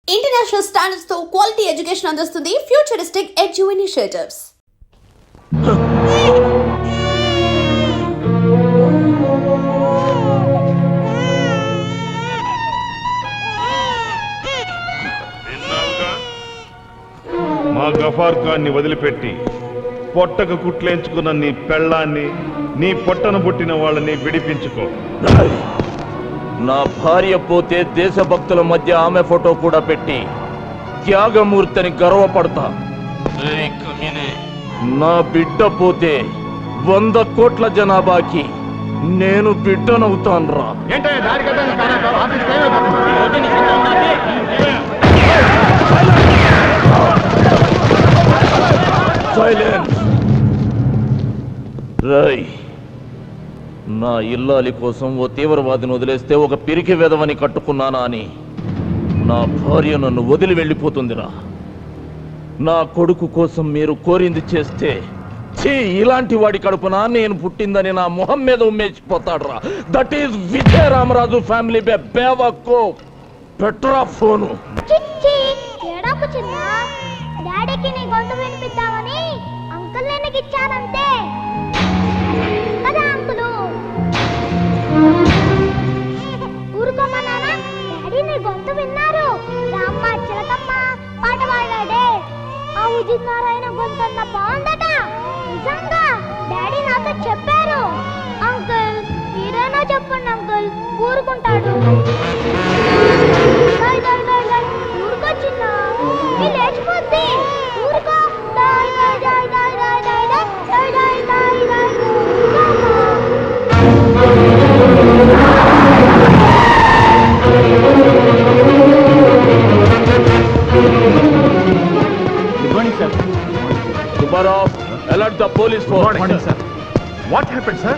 International standards తో quality education అందిస్తుంది futuristic edu initiatives. మా గఫార్ ఖాన్ని వదిలిపెట్టి పొట్టకు కుట్లేంచుకున్న నీ పెళ్ళాన్ని, నీ పొట్టను పుట్టిన వాళ్ళని విడిపించుకో. నా భార్య పోతే దేశభక్తుల మధ్య ఆమె ఫోటో కూడా పెట్టి త్యాగమూర్తిని గర్వపడతా. నా బిడ్డ పోతే 100 కోట్ల జనాభాకి నేను బిడ్డనవుతాన్రా. సైలెన్స్. రై, నా ఇల్లాలి కోసం ఓ తీవ్రవాదిని వదిలేస్తే ఒక పిరికి వెదవని కట్టుకున్నానా అని నా భార్య నన్ను వదిలి వెళ్ళిపోతుందిరా. నా కొడుకు కోసం మీరు కోరింది చేస్తే ఇలాంటి వాడి కడుపున నేను పుట్టిందని నా మొహం మీద ఉమ్మేసిపోతాడురా. That is Vijaya Ramaraju family బేవకో. పెట్రా ఫోను. డాడీకి నీ గొంతు వినిపిద్దామని అంకుల్ నేను ఇచ్చానంతే కదా అంకులు. ఊరుకోమన్నానా? డాడీ నీ గొంతు విన్నారు. రామ్మ చిలకమ్మ పాట పాడాడే ఆ ఉదిత్ నారాయణ గొంతన్న బాగుందట. నిజంగా డాడీ నాతో చెప్పారు. అంకుల్ మీరేనా చెప్పండి అంకుల్, ఊరుకుంటాడు. ఊరుకొచ్చిందా నీ లేచిపోద్ది. ఊరుకో. Alert the police force. Good morning, sir. What happened, sir?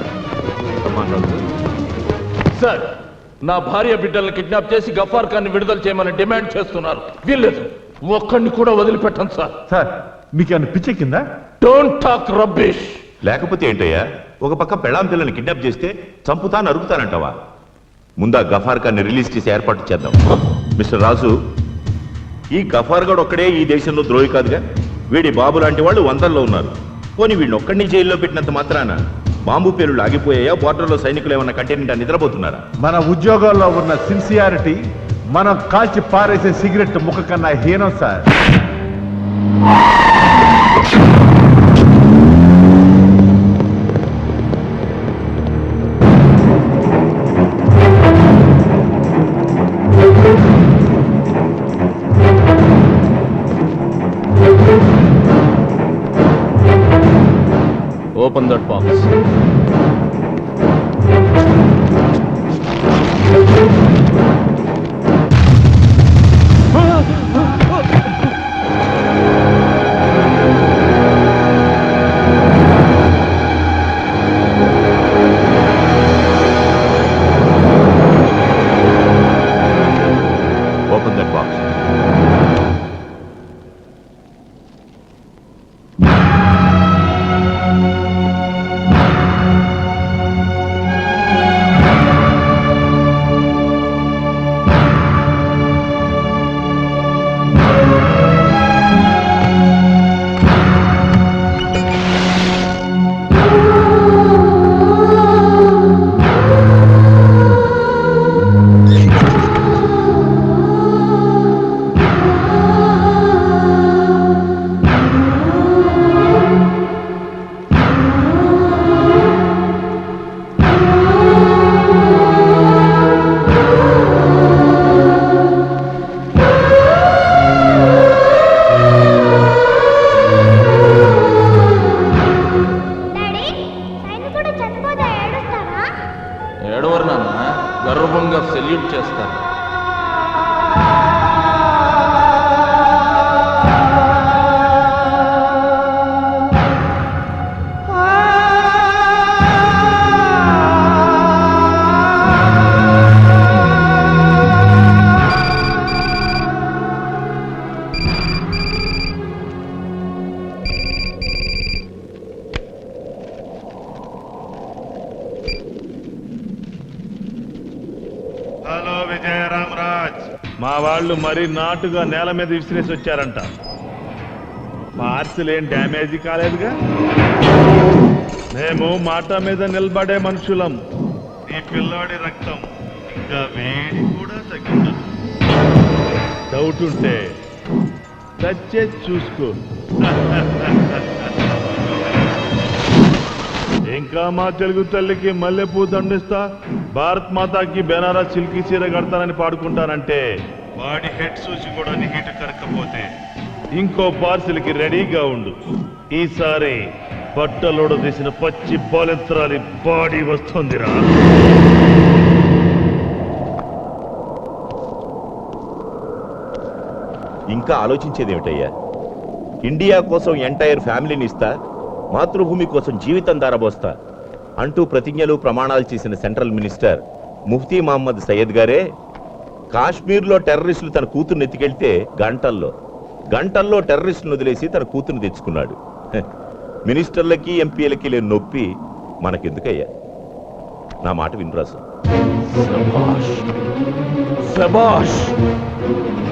Sir, నా భార్య బిడ్డలను కిడ్నాప్ చేసి గఫార్ ఖాన్ విడుదల చేయమని డిమాండ్ చేస్తున్నారు. వీల్లేదు, ఒక్కడిని కూడా వదిలిపెట్టండి సార్. సార్, మీకేమైనా పిచ్చి కింద? Don't talk rubbish. లేకపోతే ఏంటయ్యా, ఒక పక్క పెళ్ళాం పిల్లని కిడ్నాప్ చేస్తే చంపుతా నరుకుతానంటావా? ముందా గఫార్ ఖాన్ని రిలీజ్ చేసి ఏర్పాటు చేద్దాం. మిస్టర్ రాజు, ఈ గఫార్ గడ్ ఒక్కడే ఈ దేశంలో ద్రోహి కాదుగా. వీడి బాబు లాంటి వాళ్ళు 100లో ఉన్నారు. పోనీ వీడిని ఒక్కడిని జైల్లో పెట్టినంత మాత్రాన బాంబు పేలుళ్ళు ఆగిపోయాయా? బోర్డర్లో సైనికులు ఏమన్నా కంటెంట్ నిద్రపోతున్నారా? మన ఉద్యోగాల్లో ఉన్న సిన్సియారిటీ మనం కాల్చి పారేసే సిగరెట్ ముఖ కన్నా హీనం sir. Open that box. Open that box. మా వాళ్ళు మరీ నాటుగా నేల మీద విసిరేసి వచ్చారంట. పార్సిల్ ఏం డ్యామేజీ కాలేదుగా. మేము మాట మీద నిలబడే మనుషులం. ఈ పిల్లాడి రక్తం ఇంకా వేడి కూడా తగ్గించదు. డౌట్ ఉంటే టచ్ చూసుకో. ఇంకా మా తెలుగు తల్లికి మల్లెపూ దండిస్తా, భారత్ మాతాకి బెనారస్ సిల్కీ చీర కడతానని పాడుకుంటానంటే వాడి హెడ్ చూసి కూడా నీకు కరకపోతే ఇంకో పార్సిల్కి రెడీగా ఉండు. ఈసారి బట్టలోడు తీసిన పచ్చి బాలెత్రాలి బాడీ వస్తుందిరా. ఇంకా ఆలోచించేదేమిటయ్యా? ఇండియా కోసం ఎంటైర్ ఫ్యామిలీని ఇస్తా, మాతృభూమి కోసం జీవితం దారబోస్తా అంటూ ప్రతిజ్ఞలు ప్రమాణాలు చేసిన సెంట్రల్ మినిస్టర్ ముఫ్తీ మహమ్మద్ సయ్యద్ గారే కాశ్మీర్లో టెర్రరిస్టులు తన కూతుర్ని ఎత్తికెళ్తే గంటల్లో టెర్రరిస్టులను వదిలేసి తన కూతుర్ని తెచ్చుకున్నాడు. మినిస్టర్లకి ఎంపీలకి లేని నొప్పి మనకెందుకయ్యా? నా మాట వినరాసు. శభాష్,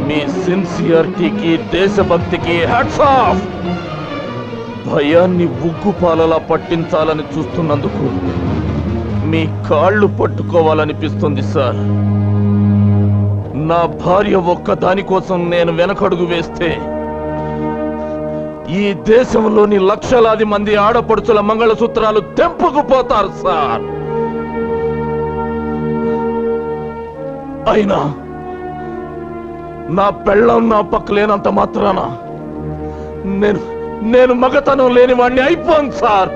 మీ సిన్సియారిటీకి దేశభక్తికి హ్యాట్స్ ఆఫ్. భయాన్ని ఉగ్గుపాలలా పట్టించాలని చూస్తున్నందుకు మీ కాళ్ళు పట్టుకోవాలనిపిస్తుంది సార్. నా భార్య ఒక్క దానికోసం నేను వెనకడుగు వేస్తే ఈ దేశంలోని లక్షలాది మంది ఆడపడుచుల మంగళసూత్రాలు తెంపుకుపోతారు సార్. అయినా నా పెళ్ళం నా పక్కలేనంత మాత్రాన నేను మగతనం లేని వాడిని అయిపోను సార్,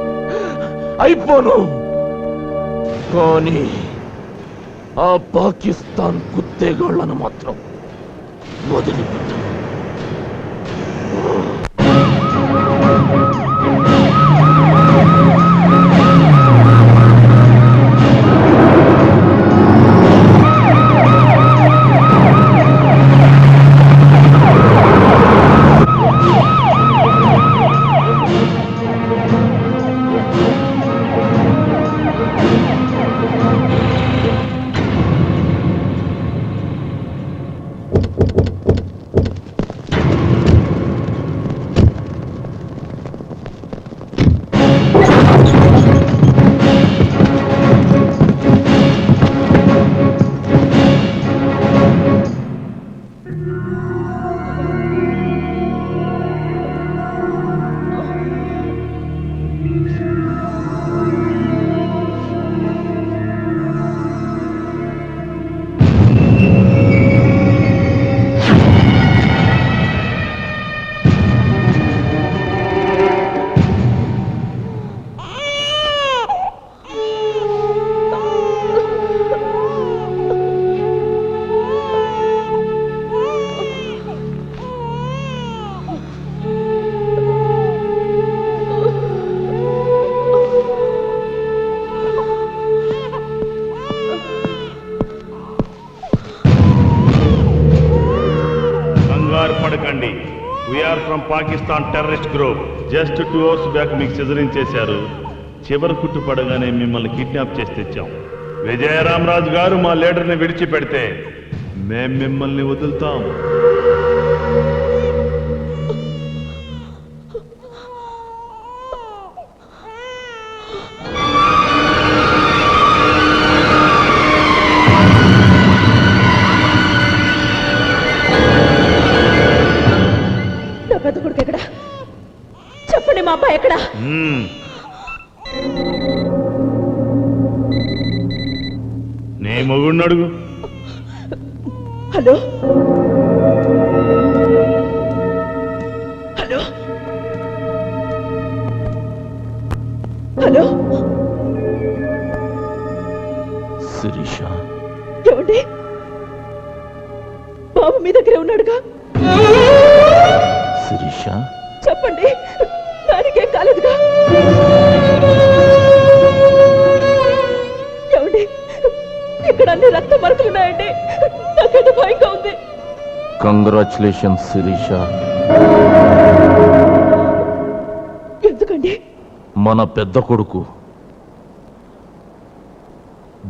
అయిపోను. కానీ ఆ పాకిస్తాన్ కుత్తేగాళ్లను మాత్రం వదిలిపెట్టను. పడకండి. We are from Pakistan terrorist group. Just 2 hours back మీకు సిజరింగ్ చేశారు. చివరి కుట్టు పడగానే మిమ్మల్ని కిడ్నాప్ చేసి తెచ్చాం. విజయరామరాజు గారు మా లీడర్ని విడిచిపెడితే మేం మిమ్మల్ని వదులుతాం. చెప్పండి, మా అబ్బాయి ఎక్కడ? నీ మొగుడిని అడుగు. హలో హలో హలో శిరీష, ఏమండి? బాబు మీ దగ్గరే ఉన్నాడుగా? శిరీష, చెప్పండి, దానికేం కాలేదుగా? ఏమండి, ఇక్కడ అన్ని రక్త మరకలున్నాయండి. నాకైతే భయంగా ఉంది. కంగ్రాచులేషన్స్ శిరీష. ఎందుకండి? మన పెద్ద కొడుకు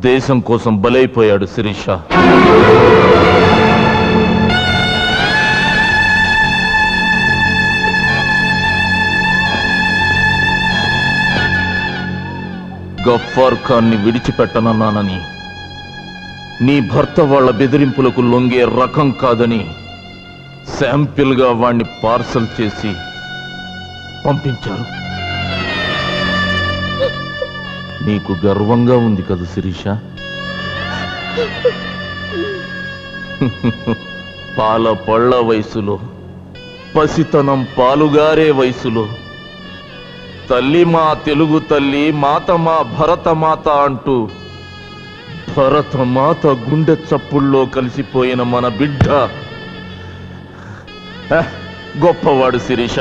దేశం కోసం బలైపోయాడు శిరీష. గఫ్ఫార్ ఖాన్ని విడిచిపెట్టనన్నానని, నీ భర్త వాళ్ళ బెదిరింపులకు లొంగే రకం కాదని శాంపిల్గా వాణ్ణి పార్సల్ చేసి పంపించారు. నీకు గర్వంగా ఉంది కదా శిరీష? పాల పళ్ళ వయసులో, పసితనం పాలుగారే వయసులో తల్లి మా తెలుగు తల్లి, మాత మా భరతమాత అంటూ భరతమాత గుండె చప్పుల్లో కలిసిపోయిన మన బిడ్డ గొప్పవాడు శిరీష.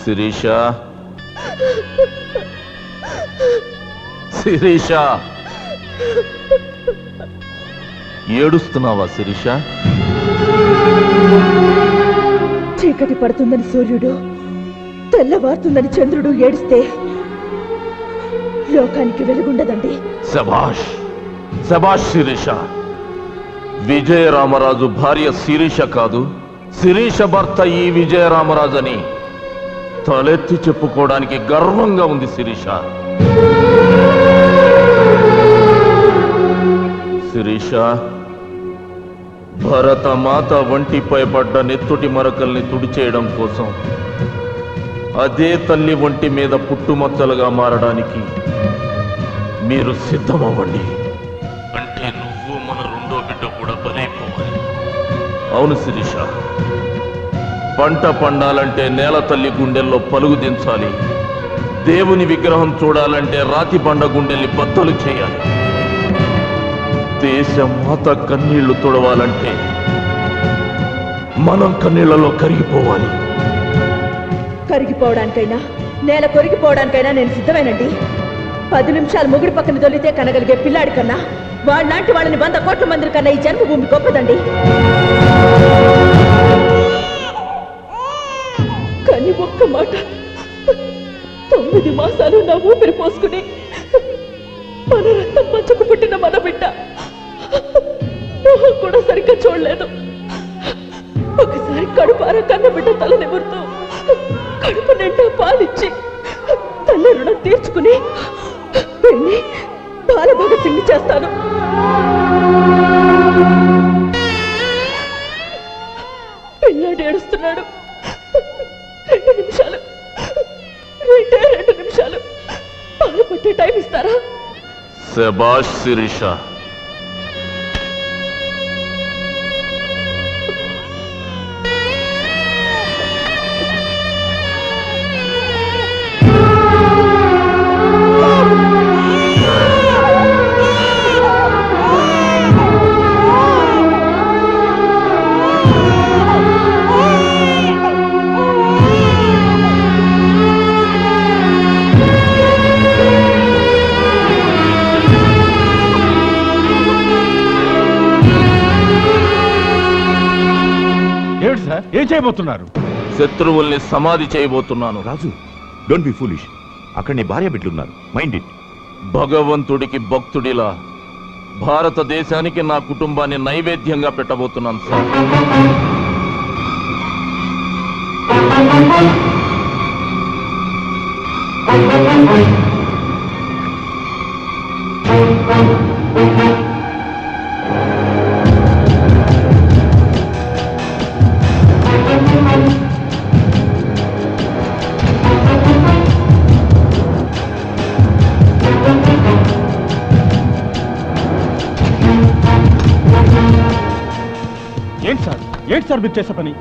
శిరీష, శిరీష, ఏడుస్తున్నావా శిరీష? చీకటి పడుతుందని సూర్యుడు, తెల్లవారుతుందని చంద్రుడు ఏడిస్తే లోకానికి వెలుగుండదండి. శభాష్, శభాష్ శిరీష. విజయరామరాజు భార్య శిరీష కాదు, శిరీష భర్త ఈ విజయరామరాజు అని తలెత్తి చెప్పుకోవడానికి గర్వంగా ఉంది శిరీష. శిరీష, భరతమాత ఒంటిపై పడ్డ నెత్తుటి మరకల్ని తుడిచేయడం కోసం అదే తల్లి ఒంటి మీద పుట్టుమచ్చలుగా మారడానికి మీరు సిద్ధమవ్వండి. అంటే నువ్వు మన రెండో బిడ్డ కూడా బలైపోవాలి. అవును శిరీష, పంట పండాలంటే నేల తల్లి గుండెల్లో పలుగు దించాలి. దేవుని విగ్రహం చూడాలంటే రాతి బండ గుండెల్ని బద్దలు చేయాలి. దేశమాత కన్నీళ్లు తుడవాలంటే మనం కన్నీళ్లలో కరిగిపోవాలి. కరిగిపోవడానికైనా, నేల కొరిగిపోవడానికైనా నేను సిద్ధమేనండి. 10 నిమిషాలు ముగుడి పక్కన దొల్లితే కనగలిగే పిల్లాడి కన్నా, వాళ్ళలాంటి వాళ్ళని 100 కోట్ల మంది కన్నా ఈ జన్మభూమి గొప్పదండి. కానీ ఒక్క మాట, 9 మాసాలు నా ఊపిరి పోసుకుని మన రక్తం పంచకు పుట్టిన మన బిడ్డ మొహం కూడా సరిగ్గా చూడలేదు. ఒకసారి కడుపార కన్న బిడ్డ తల నిమురుతూ కడుపు నిండా పాలిచ్చి తల్లి రుణం తీర్చుకుని వెళ్ళి బాల భగత్ సింగ్ చేస్తాను. పిల్లాడు ఏడుస్తున్నాడు. 2 నిమిషాలు, 2 నిమిషాలు పాలు పట్టే టైం ఇస్తారా? శభాష్ శిరీష. ఏం చేయబోతున్నారు? శత్రువుల్ని సమాధి చేయబోతున్నాను. రాజు, డోంట్ బి ఫూలిష్. అక్కడ నీ భార్య బిడ్డలున్నారు, మైండ్ ఇట్. భగవంతుడికి భక్తుడిలా భారతదేశానికి నా కుటుంబాన్ని నైవేద్యంగా పెట్టబోతున్నాను సార్. ఏంటి సార్ మీరు చేసే పని?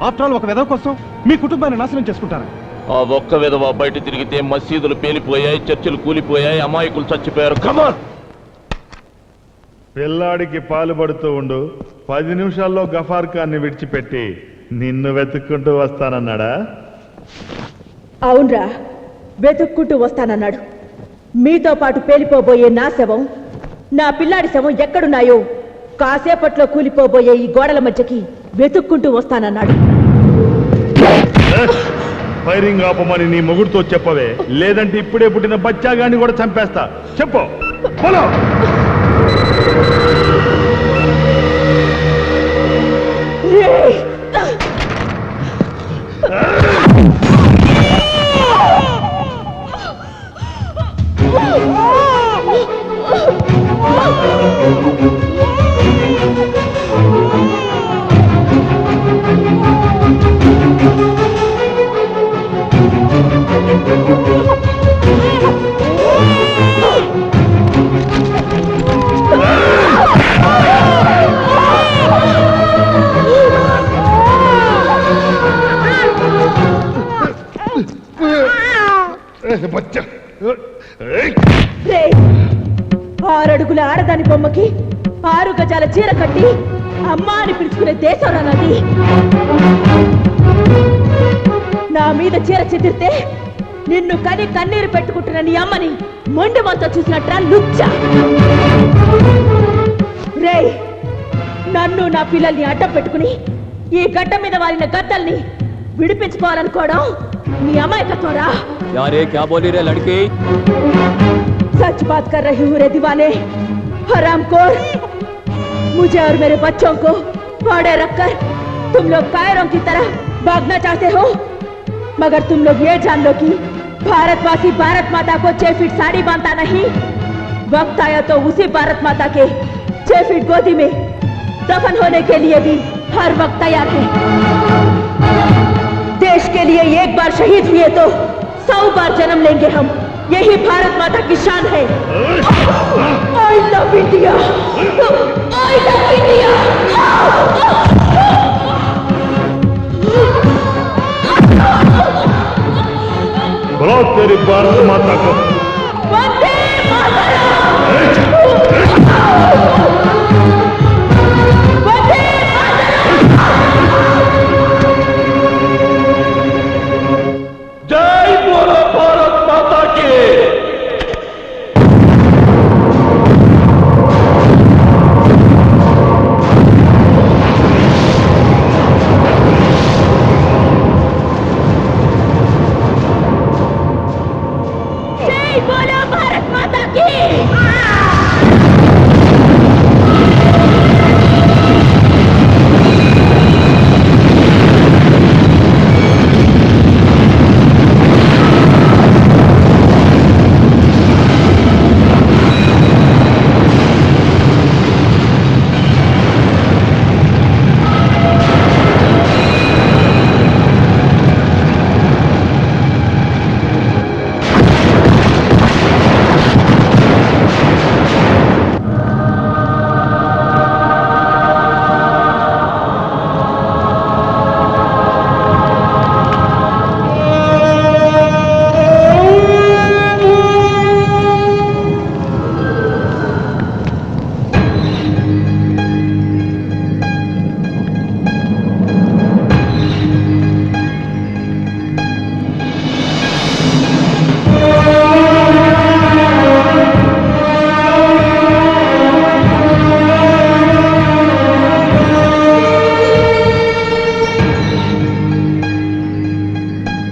ఆఫ్టర్ ఆల్ ఒక విధవ కోసం మీ కుటుంబాన్ని నాశనం చేసుకుంటారా? ఆ ఒక్క విధవ బయట తిరిగితే మసీదులు పేలిపోయాయి, చర్చిలు కూలిపోయాయి, అమాయకులు చచ్చిపోయారు. కమాన్! పిల్లాడికి పాలు పడుతూ ఉండు. 10 నిమిషాల్లో గఫార్ ఖాన్ని విడిచిపెట్టి నిన్ను వెతుక్కుంటూ వస్తానన్నాడా? అవునరా, వెతుక్కుంటూ వస్తానన్నాడు. మీతో పాటు పేలిపోబోయే నా శవం, నా పిల్లాడి శవం ఎక్కడున్నాయో కాసేపట్లో కూలిపోబోయే ఈ గోడల మధ్యకి వెతుక్కుంటూ వస్తానన్నాడు. ఫైరింగ్ ఆపమని నీ మొగుడుతో చెప్పవే, లేదంటే ఇప్పుడే పుట్టిన బచ్చాగాన్ని కూడా చంపేస్తా. చెప్పు. బచ్చా రే, 6 అడుగుల ఆడదాని బొమ్మకి 6 గజాల చీర కట్టి అమ్మా అని పిలుచుకునే దేశం నాది. నా మీద చీర చెదిరితే నిన్ను కని కన్నీరు పెట్టుకుంటున్న నీ అమ్మని మొండి మనతో చూసినట్రా లుచ్చ. రే, నన్ను నా పిల్లల్ని అడ్డం పెట్టుకుని ఈ గడ్డ మీద వారిన గద్దల్ని విడిపించుకోవాలనుకోవడం నీ అమాయకత్వరా. క్యా బోలీ రే లడ్కీ? सच बात कर रही हूँ रे दीवाने, हरामखोर। मुझे और मेरे बच्चों को फाड़े रखकर तुम लोग कायरों की तरह भागना चाहते हो, मगर तुम लोग ये जान लो कि भारतवासी भारत माता को 6 फीट साड़ी बांधता नहीं। वक्त आया तो उसी भारत माता के 6 फीट गोदी में दफन होने के लिए भी हर वक्त तैयार है। देश के लिए एक बार शहीद हुए तो 100 बार जन्म लेंगे हम, यही भारत माता की शान है। I love India, I love India. बोलो तेरी भारत माता को।